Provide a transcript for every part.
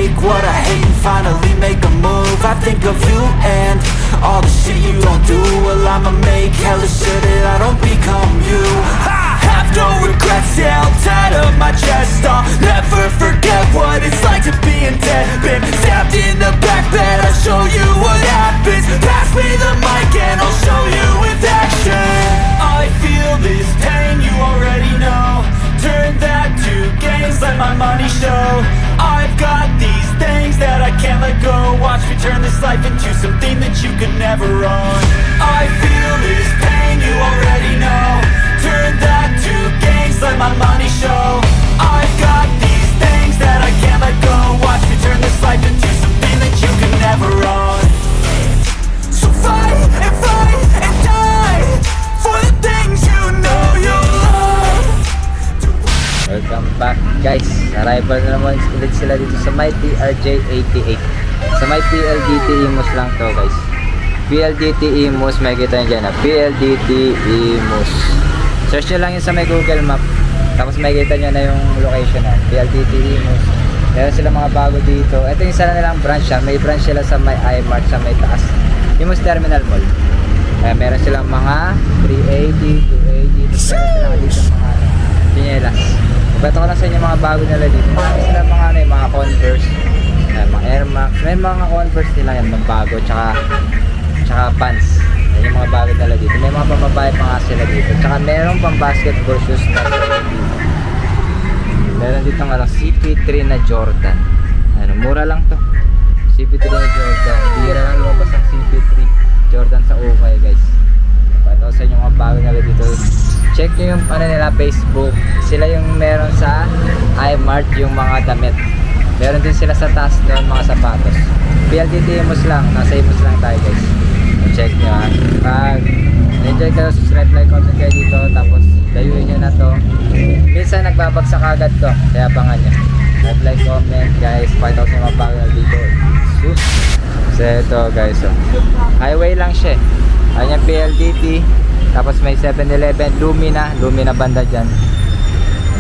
take what I hate and finally make a move. I think of you and all the shit you don't do. Well, I'ma make hella sure that I don't become you. I have no regrets, yeah, I'll tattle my chest. I'll never forget what it's like to be in debt. Been stabbed in the back bed, I'll show you what happens. Pass me the mic and I'll show you with action. I feel this pain, you already know. Turn that to gains, let my money show. I've got these things that I can't let go. Watch me turn this life into something that you could never own. I feel this pain, you already know. Turn that to gains, let my money show. I've got these things that I can't let go. Watch me turn this life into something that you could never own. So fight and die for the things you know you love. Welcome back guys, arrival na naman ulit sila dito sa may PRJ88 sa may PLDT Imus lang to guys. PLDT Imus, may kita nyo dyan na PLDT Imus, search nyo lang yun sa may Google Map, tapos may kita nyo na yung location na PLDT Imus. Meron sila mga bago dito. Ito yung isa na nilang branch ha. May branch sila sa may iMart sa may taas Imus Terminal Mall. Meron silang mga 380, 280, tapos meron silang dito mga chinelas. Beto ko lang sa inyo mga bago nila dito. Marami sila mga ano, mga Converse, mga Air Max. May mga Converse nila yan, mga bago, tsaka pants. Yan yung mga bago nila dito. May mga pambabae pa nga sila dito. Tsaka meron pang basketball shoes na dito. Meron dito nga lang CP3 na Jordan. Ano, mura lang to. CP3 na Jordan. Bira lang lumabas ang CP3 Jordan sa ukay guys. Beto sa inyo mga bago nila dito. Check nyo yung ano nila, Facebook. Sila yung meron sa iMart yung mga damit. Meron din sila sa taas doon mga sapatos. PLDT Imus lang. Nasa Imus lang tayo guys. Check nyo ha. Pag enjoy kayo, subscribe, like, comment kayo dito. Tapos dayuin nyo na to. Minsan nagbabagsak agad to. Kaya abangan nyo. Like, comment guys. Pakita ko sa mga bago dito. Sus. So ito guys. Oh. Highway lang siya. Ayan yung PLDT. Tapos may 7-Eleven, Lumina banda dyan.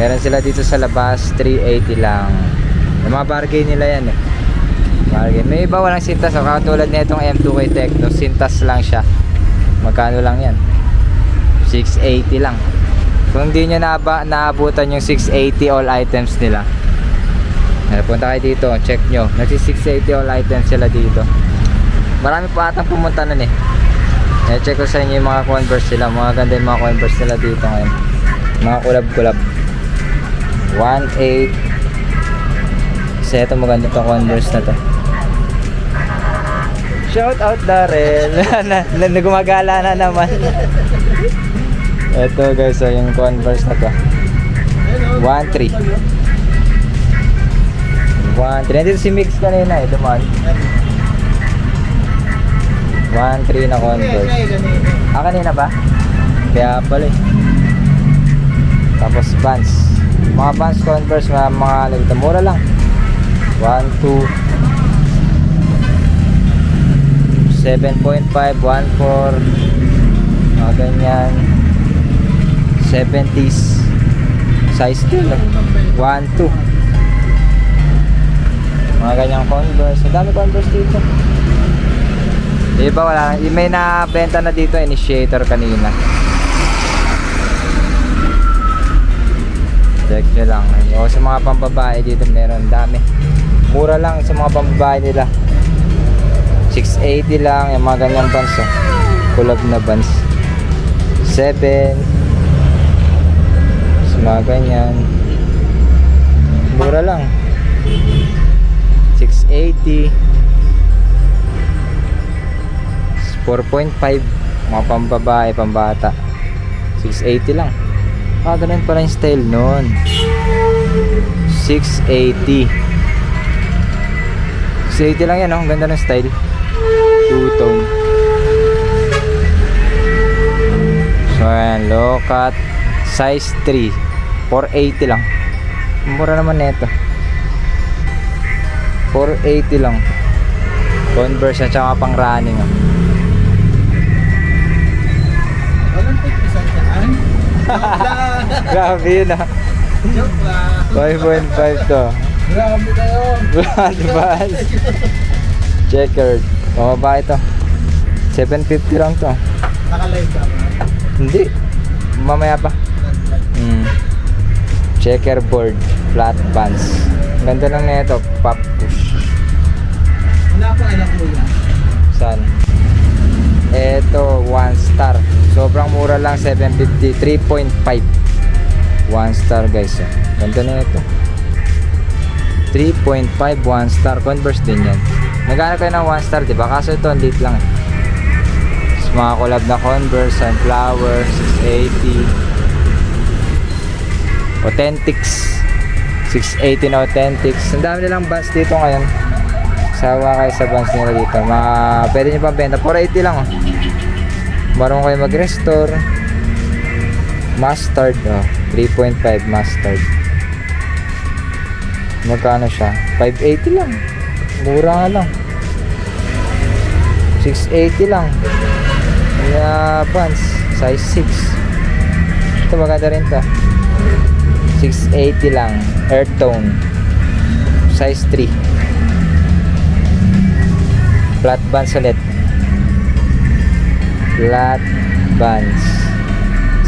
Meron sila dito sa labas, 380 lang. Yung mga bargain nila yan eh. Bargain. May iba walang sintas, so katulad na itong M2K Tecno, sintas lang siya. Magkano lang yan? 680 lang. Kung hindi nyo naabutan yung 680 all items nila, punta kayo dito, check nyo. Nasi 680 all items sila dito. Marami pa atang pumunta nun eh. Check ko sa inyo yung mga Converse sila. Mga ganda yung mga Converse nila dito ngayon. Mga kulab-kulab. 1.8. Kasi ito maganda itong Converse na to. Shout out Darrell. Nagumagala na naman. Ito guys, so yung Converse na to. 1.3. 1.3. Nandito si Mix kanina eh. Dumaan. 1.3 na Converse. Kanina ba? Kaya pala eh. Tapos Vans. Mga Vans Converse, mga nagita. Mura lang. 1, 2 7.5, 1.4 mga ganyan. 70s size 2 1, 2 mga ganyang Converse. Ang dami Converse dito. Iba wala, may nabenta na dito Initiator kanina. Check nyo lang. O sa mga pambabae dito meron dami. Mura lang sa mga pambabae nila. 680 lang yung mga ganyang Vans oh. Kulab na Vans 7 sa mga ganyan. Mura lang 680 4.5 mga pambabae, pambata 680 lang. Ganun pala yung style nun. 680 lang yan oh. Ganda ng style. Two-tone. So ayan, low cut size 3 480 lang. Mura naman neto. 480 lang. Converse at saka pang running oh. Grabe yun ah. 5.5 to. Grabe kayo. Advance. Checkered. Bumaba ito. 750 lang to. Naka-live ka ba? Hindi. Mamaya pa. Checkerboard. Flat bands. Ganda lang nito. Pop push. Wala pa anak mo yan. Saan? Ito, 1 star. Sobrang mura lang, 750. 3.5. 1 star guys. Ganda na ito. 3.5, 1 star. Converse din yan. Naghanap kayo ng 1 star, diba? Kaso ito, ang late lang. Tapos mga collab na Converse, Sunflower, 680. Authentics. 680 na Authentics. Ang dami nilang bands dito ngayon. Sawa kayo sa bands nila dito. Pwede nyo pang benta. 480 lang. Oh. Marunong kayo mag-restore. Mustard. Oh. 3.5 mustard. Magkano siya? 580 lang. Mura nga lang. 680 lang. Pants. Size 6. Ito maganda rin to. 680 lang. Earth tone. Size 3. Flat bands ulit. Flat bands.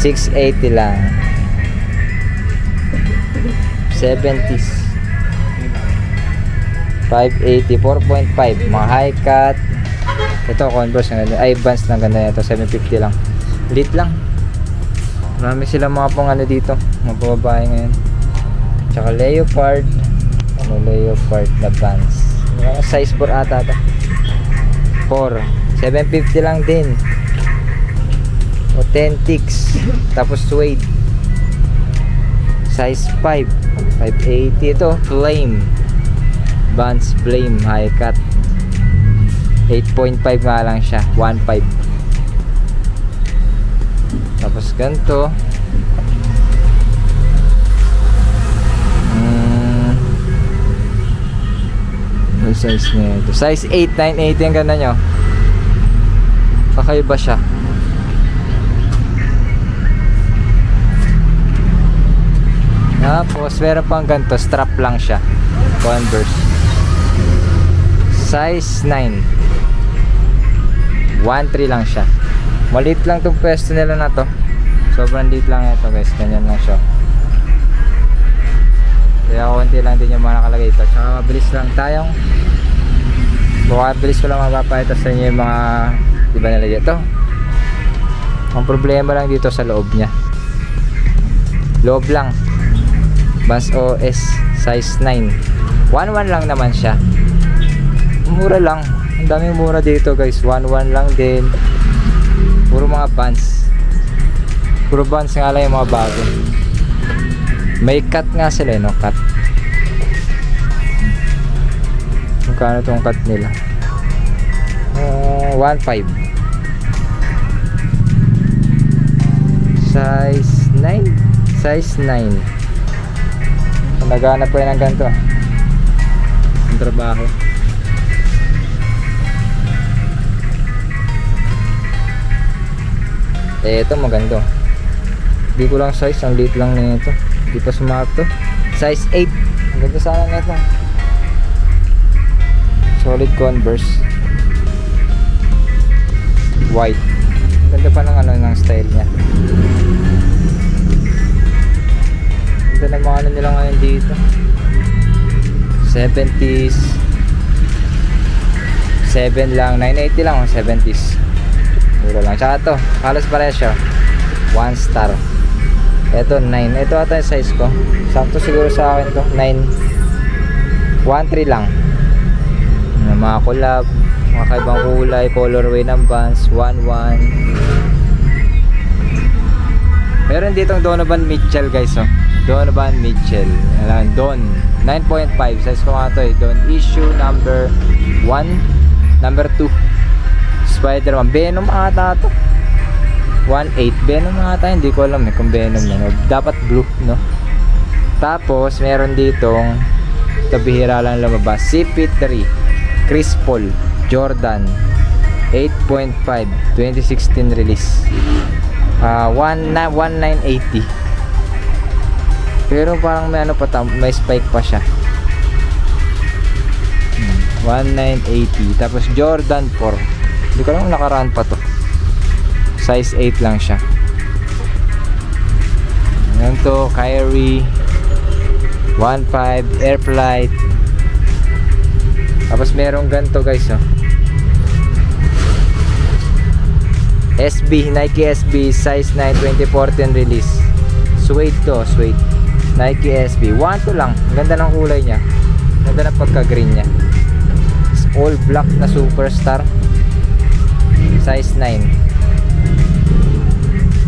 680 lang. 70s. 580. 4.5. Mga high cut. Ito Converse. Ay bands na ganda nito. 750 lang. Lit lang. Marami silang mga pang ano dito. Mga babae ngayon. Tsaka leopard. Leopard na bands. Size 4 ata ito. 4. 750 lang din. Authentics. Tapos suede. Size 5. 580 ito. Flame. Vans Flame high cut. 8.5 nga lang siya. 1.5. Tapos ganito. May size nito. Size 8, 980 ang ganda nyo. Kakaiba siya. Tapos meron pang ganito. Strap lang siya. Converse. Size 9. 1.3 lang siya. Maliit lang itong pwesto nila na to. Sobrang liit lang ito guys. Ganyan lang siya. Kaya konti lang din yung mga nakalagay ito. Tsaka mabilis lang tayong mabilis ko lang mapapahita sa inyo yung mga diba nalagay ito. Ang problema lang dito sa loob nya. Loob lang. Vans OS size 9. 1.1 lang naman siya. Mura lang. Ang daming mura dito guys. 1.1 lang din. Puro mga Vans. Puro Vans nga lang yung mga bago. May cut nga sila, no? Cut. Magkano itong cut nila? 1.5. Size 9. Size 9. Naghanap pa yun ng ganito. Ang trabaho. Ito maganda. Hindi ko lang size, ang liit lang nito. Hindi pa sumakto to. Size 8. Ang ganda sana nito. Solid Converse. White. Ang ganda pa ng ano ng style niya. Ang ganda ng mga ano nila ngayon dito. 70s. 7 lang. 980 lang. 70s. Mura lang. Tsaka ito. Halos paresyo. 1 star. Ito 9. Ito ata yung size ko. Sakto siguro sa akin to. 9. 1.3 lang. Mga collab. Mga kaibang kulay. Colorway ng Vans. 1.1. Meron ditong Donovan Mitchell guys. Oh. Donovan Mitchell. Don. 9.5. Size ko nga ito eh. Don issue number 1. Number 2. Spider-Man. Venom ata ito. 1.8. Venom ata. Hindi ko alam eh kung Venom na. Dapat blue, no? Tapos, meron ditong tabihira lang lumabas. CP3. Chris Paul. Jordan. 8.5. 2016 release. 1980. Pero parang may ano pa, may spike pa siya. 1980. Tapos Jordan 4. Hindi ko lang nakaraan pa to. Size 8 lang siya. Ayan to, Kyrie 1.5 Air Flight. Tapos merong ganito guys, oh. SB, Nike SB size 9 2014 release. Suede to, suede. Nike SB 1 to lang. Ganda ng kulay niya. Ganda ng pagka green niya. It's all black na Superstar. Size 9.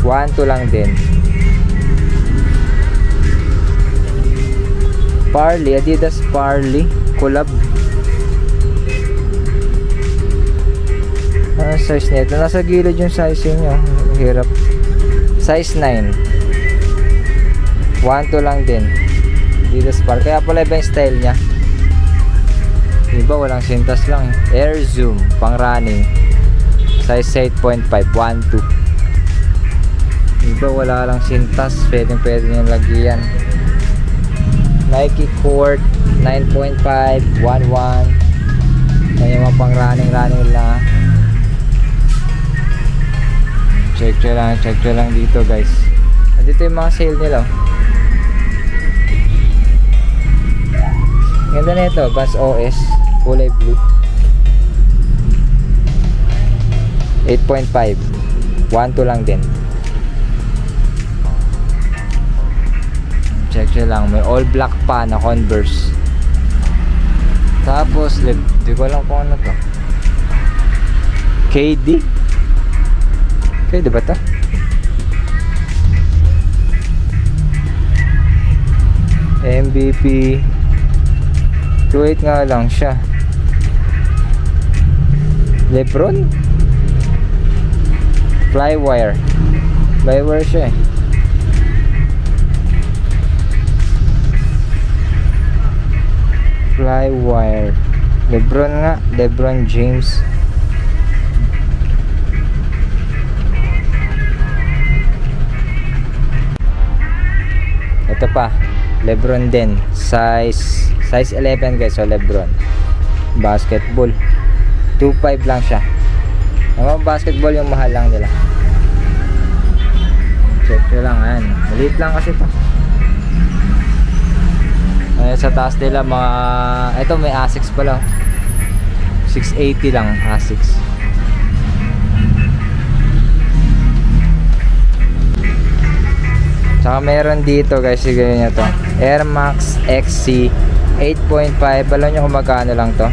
1 to lang din. Parley, Adidas Parley collab. Ano size nito? Nasa gilid yung size niya. Hirap. Size 9. 1 to lang din. Adidas Parley. Kaya pala iba yung style niya. Iba walang sintas lang. Air Zoom pang running. Size 8.5. 1 to. Iba wala lang sintas. Pwede nyo lagyan. Nike Court 9.5 11. May mga pang running lang. Check nyo lang dito guys. Dito yung mga sale nila. Ganda na ito, Vans OS kulay blue 8.5 1 to lang din. Check nyo lang, may all black pa na Converse. Tapos di ko alam kung ano to. KD ba to? MVP 28 nga lang siya. Lebron Flywire siya eh. Flywire Lebron nga, Lebron James. Ito pa, Lebron din, size 11 guys. So Lebron basketball 2.5 lang siya. Ang basketball yung mahal lang nila. Check nyo lang, ayan, maliit lang kasi ito. Sa taas nila mga, ito may Asics pa lang, 680 lang Asics. Tsaka meron dito guys, siguro nyo to, Air Max XC 8.5. Alam nyo kung magkano lang to?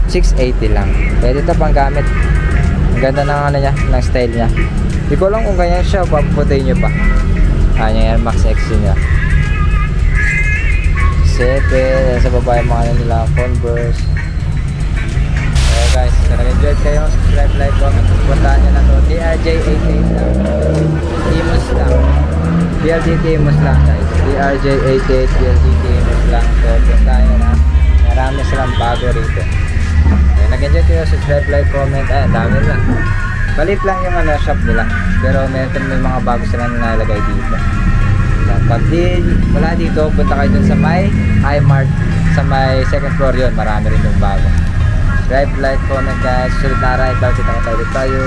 680 lang. Pwede ito pang gamit. Ang ganda ng ano niya, ng style niya. Hindi ko lang kung ganyan siya, papuputin nyo pa. Yung Air Max XC niya 7. Sa baba yung mga ano nila, Converse. Okay guys, kung nag-enjoy kayo, subscribe, like, comment, puntahan nyo na to. DRJ88 lang. Imos lang. BLDT Imos lang guys. DRJ88 BLDT Imos lang. So puntahan nyo na. Marami silang bago rito. Okay, nag-enjoy kayo, subscribe, like, comment. Ayan, dami lang. Balit lang yung ano, shop nila. Pero meron may mga bago silang nalagay dito. Pag wala dito, punta kayo dun sa may iMart, sa may second floor yun, marami rin yung bago. Subscribe, like, comment guys. Sulit na araw, kita tayo.